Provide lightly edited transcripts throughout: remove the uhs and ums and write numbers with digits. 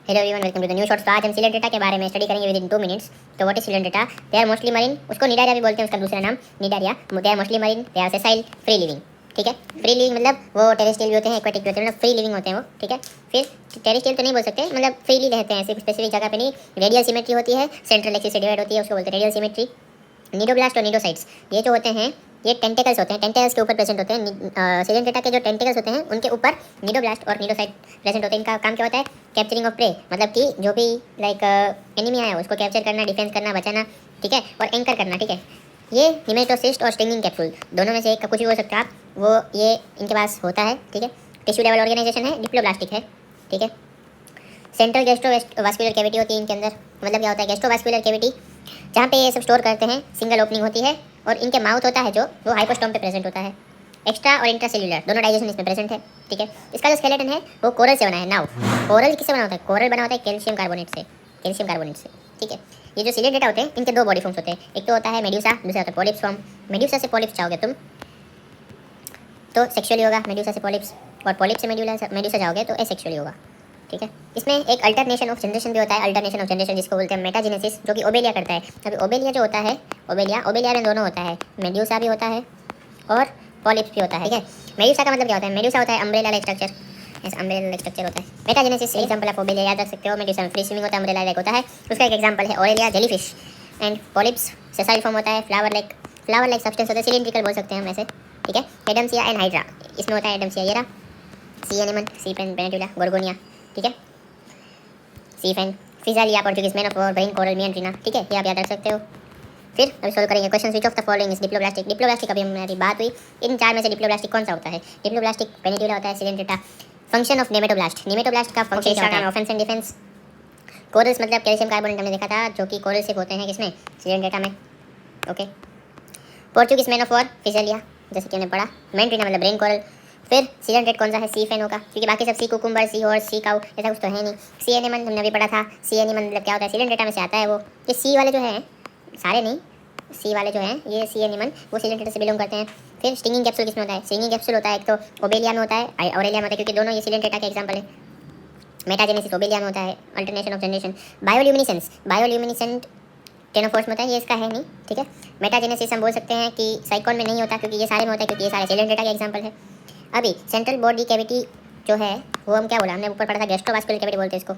Hello everyone, welcome to the new shorts. तो आज हम सिलेंट डेटा के बारे में स्टडी करेंगे विद इन 2 मिनट्स। तो what is coelenterata? They are mostly marine, उसको निडारिया भी बोलते हैं, उसका दूसरा नाम Cnidaria. They are mostly marine, they are sessile, free living. ठीक है, फ्री लिविंग मतलब वो टेरेस्ट्रियल भी होते हैं, एक्वाटिक भी होते हैं, मतलब फ्री लिविंग होते हैं वो। ठीक है, फिर टेरेस्ट्रियल तो नहीं बोल सकते, मतलब फ्रीली रहते हैं, सिर्फ स्पेसिफिक जगह पे नहीं। रेडियल सिमेट्री होती है, सेंट्रल एक्सिस से डिवाइड होती है, उसको बोलते हैं रेडियल सिमेट्री। निडोब्लास्ट और निडोसाइट्स ये जो होते हैं ये टेंटेकल्स होते हैं, टेंटेकल्स के ऊपर प्रेजेंट होते हैं। सिलेंट डेटा के जो टेंटेकल्स होते हैं उनके ऊपर निडोब्लास्ट और निडोसाइट प्रेजेंट होते हैं। इनका काम क्या होता है? कैप्चरिंग ऑफ प्रे, मतलब कि जो भी लाइक एनिमी आया उसको कैप्चर करना, डिफेंस करना, बचाना। ठीक है, और एंकर करना। ठीक है, ये हिमेटोसिस्ट और स्टिंगिंग कैप्सूल दोनों में से एक का कुछ भी हो सकता है आप, वो ये इनके पास होता है। ठीक है, टिश्यू लेवल ऑर्गेनाइजेशन है, डिप्लोब्लास्टिक है। ठीक है, सेंट्रल गैस्ट्रोवास्कुलर कैविटी होती है इनके अंदर। मतलब क्या होता है? गैस्ट्रोवास्कुलर कैविटी जहाँ पे ये सब स्टोर करते हैं, सिंगल ओपनिंग होती है, और इनके माउथ होता है जो वो हाइपोस्टोम पे प्रेजेंट होता है। एक्स्ट्रा और इंट्रासेल्युलर दोनों डाइजेशन इसमें प्रेजेंट है। ठीक है, इसका जो स्केलेटन है वो कोरल से बना है। नाउ कोरल किससे बना होता है? कोरल बना होता है कैल्शियम कार्बोनेट से, कैल्शियम कार्बोनेट से। ठीक है, ये जो सिलेंट डेटा होते हैं इनके दो बॉडी फॉर्म्स होते हैं, एक तो होता है मेड्यूसा, दूसरा होता है पॉलिप्स फॉर्म। मेड्यूसा से पॉलिप्स चाहोगे तुम तो सेक्सुअली होगा, मेड्यूसा से पॉलिप्स, और पॉलिप्स से मेड्यूसा जाओगे तो एसेक्सुअली होगा। ठीक है, इसमें एक अल्टरनेशन ऑफ जनरेशन भी होता है, अल्टरनेशन ऑफ जनरेशन जिसको बोलते हैं मेटाजेनेसिस, जो कि ओबेलिया करता है। अभी ओबेलिया जो होता है, ओबेलिया में दोनों होता है, मेड्यूसा भी होता है और पॉलिप्स भी होता है। ठीक है, मेड्यूसा का मतलब क्या होता है? मेड्यूसा होता है अम्ब्रेला लाइक स्ट्रक्चर, ऐसा अम्ब्रेला लाइक स्ट्रक्चर होता है। मेटाजेनेसिस एग्जांपल आप ओबेलिया याद रख सकते हो। मेड्यूसा में फ्री स्विमिंग होता है, अम्ब्रेला लाइक होता है, उसका एक एग्जांपल है Aurelia jellyfish. And polyps sessile form होता है, फ्लावर लाइक सब्सटेंस होता है, सिलिंड्रिकल बोल सकते हैं हम ऐसे। ठीक है, एडम्सिया एंड हाइड्रा इसमें होता है, एडम्सिया ये रहा, सी एनेमन, सी पेनिटुला, गोर्गोनिया। ठीक है, sea fan, Physalia, Portuguese man of war, brain coral, Meandrina. ठीक है, ये आप याद रख सकते हो। फिर अभी सोल्व करेंगे question, which of the following is diploblastic? Diploblastic अभी हमारी बात हुई, इन चार में से डिप्लोब्लास्टिक कौन सा होता है? डिप्लोब्लास्टिक पेनिटुला होता है, सिलेंट डेटा। फंक्शन ऑफ नेमेटोब्लास्ट, नेमेटोब्लास्ट का फंक्शन क्या होता है? Offence and defence. कोरल्स मतलब कैल्शियम कार्बोनेट हमने देखा था, जो कि कोरल सिर्फ होते हैं किसमें? सिलेंट डेटा में। Okay, Portuguese man of war, Physalia, जैसे कि हमने पढ़ा। मेंट्रीना मतलब ब्रेन कोरल। फिर सिलेंट डेट कौन सा है? सी फेन होगा, क्योंकि बाकी सब sea cucumber, sea horse, sea cow ऐसा कुछ तो है नहीं। सी एनिमल हमने अभी पढ़ा था, सी एनिमल मतलब क्या होता है? सिलेंट डेटा में से आता है वो। ये सी वाले जो हैं, सारे नहीं, सी वाले जो हैं ये सी एनिमल वो सिलेंट डेटा से बिलोंग करते हैं। फिर स्टिंगिंग कैप्सूल किसमें होता है? स्टिंगिंग कैप्सूल होता है एक तो ओबेलिया में होता है, ऑरेलिया में होता है, क्योंकि दोनों ये सिलेंट डेटा के एग्जाम्पल है। मेटाजेनेसिस ओबेलिया में होता है, अल्टरनेशन ऑफ जनरेशन। बायोल्यूमिनेसेंट टेनोफोर्स में होता है, ये इसका है नहीं। ठीक है, मेटाजेनेसिस हम बोल सकते हैं कि साइकोन में नहीं होता, क्योंकि ये सारे में होता है, क्योंकि ये सारे सिलेंट डेटा के एग्जाम्पल है। अभी सेंट्रल बॉडी कैविटी जो है वो हम क्या बोला? हमने ऊपर पढ़ा था गैस्ट्रोवास्कुलर कैविटी बोलते हैं इसको।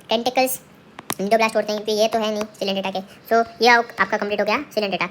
टेंटिकल्स निडोब्लास्ट होते हैं, क्योंकि ये तो है नहीं सिलेंट डेटा के। सो ये आपका कंप्लीट हो गया सिलेंट डेटा।